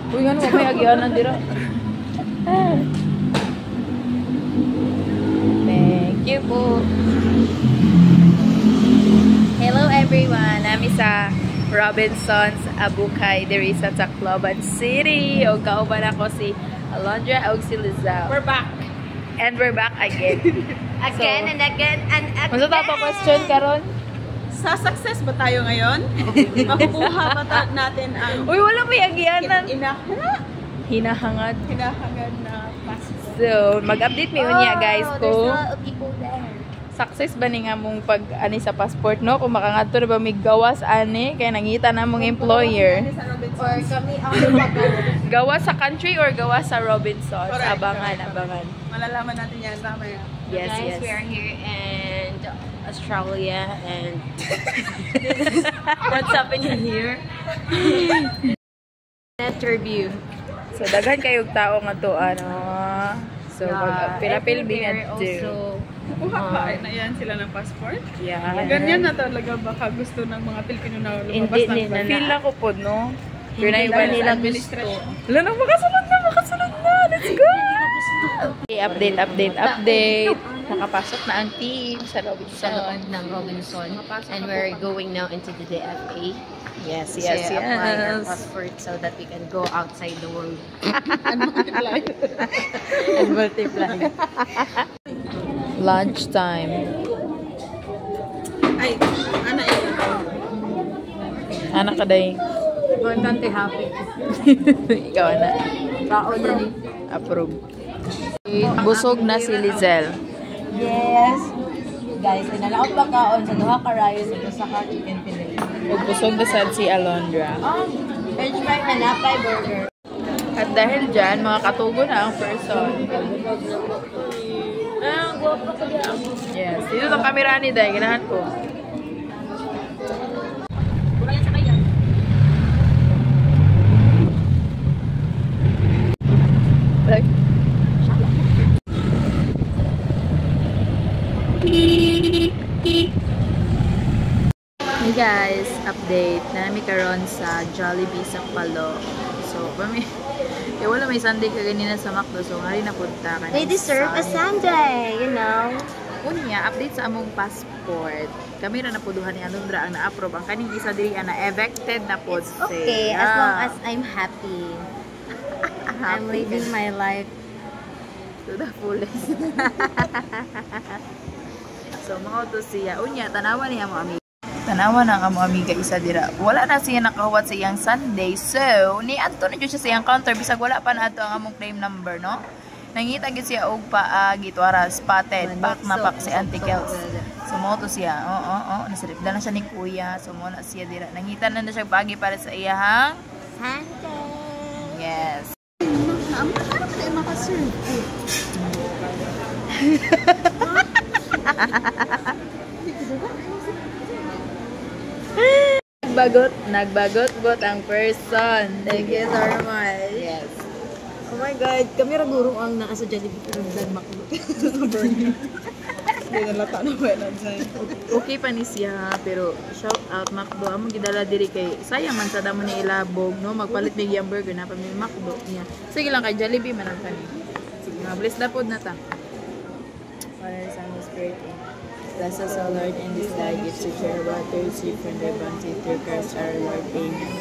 Uy, ano may agyanan dira. Thank you po. Hello everyone. Nami sa Robinson's Abukay diri sa Tacloban City. O kauban ako si Alondra o si Lizelle. We're back. And we're back again. Again and again and again. Masa pa question karon? Sa success ba tayo ngayon? Makukuha ba natin ang Uy, wala may agyanan. hinahangad Hinahangad. na passport? So, mag-update mi unya guys ko. There's a lot of people there. Success ba ni nga mong pag-ani sa passport, no? Kung makangadto na ba may gawas ani kay nangita na mong employer. Or kami ang Gawas sa country or gawas sa Robinsons? Correct. Abangan. malalaman natin yan mamaya. Yes, Guys, yes. we are here in Australia and what's happening here? Interview. So, daghan kayong tao nga to, ano. So, pinapilbing at also. Kuha pa na yan sila ng passport. Yeah. Ganyan na talaga baka gusto ng mga Pilipino na lumabas Hindi ng nila bansa. Feel na ko po, no? Hindi ba nila gusto? administration. Wala na, makasunod na! Let's go! Okay, update. Nakapasok na ang team sa Sa Robinson. loob ng Robinson. And we're going now into the DFA. Yes, To apply our passport so that we can go outside the world. And multiply. Lunch time. Ay, ano eh. Anak ka day. Importante happy. Ikaw na. Tao na ni. Approve. Busog na si Lizelle. Yes. Guys, pinalaot pa kaon sa duha ka rice at sa ka chicken fillet. Ug busog na sad si Alondra. French fry na napay burger. At dahil dyan, mga katugo na ang person. Guwapo ko diyan. Yes. Dito ang camera ni Day. Ginahan ko. Burayan sa kaya. Like, hey guys, update. Nami karon sa Jollibee sa Palo. So, wala may Sunday ka ganina sa McDo. So, nga rin napunta ka. They deserve a Sunday, you know. Unya, update sa among passport. Kami na napuduhan ni Alondra ang na-approve. Ang kaning isa diri na evicted na po. Okay, as long as I'm happy. I'm living my life. To the fullest. So, mga to siya. Unya, tanawan niya mo amiga. Tanawan ang amo amiga isa dira. Wala na siya nakahuwat sa iyang Sunday. So, ni adto na jud siya sa iyang counter. Bisag wala pa na ato ang among claim number, no? Nangita gid siya og gitwara spotted. Back na pak si Auntie Kels. So, mo to siya. Nasirip na siya ni Kuya. So, mo na siya dira. Nangita na siya pagi para sa iyang Sunday. yes. Ano ba tayo makaserve? Nagbagot ang person. Thank you so much. Yes. Oh my God, kami ragurong ang naa sa Jollibee pero nagmaklo. Hindi nalata na ba yan dyan? Okay pa ni siya, pero shout out McDo. Among gidala diri kay sayang man sa damo ni ilabog, no? Magpalit ni yung burger na pa may McDo niya. Sige lang kay Jollibee man ang kani. Sige nga, bless na pod na ta. Father, Son, and Spirit. Bless us, O Lord, in this day, gives you pure water, sweet from the bounty through Christ our Lord. Amen.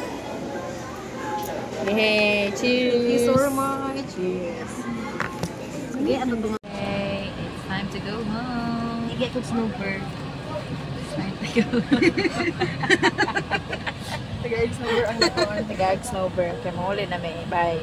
Hey, cheers! Thank you so much. Cheers! Sige, ano ba? Okay, it's time to go home. Sige, kung snowbird. It's time to go Taga-eggs na ang ito. Nag-ag snowbird. Kaya mahuli na may bye.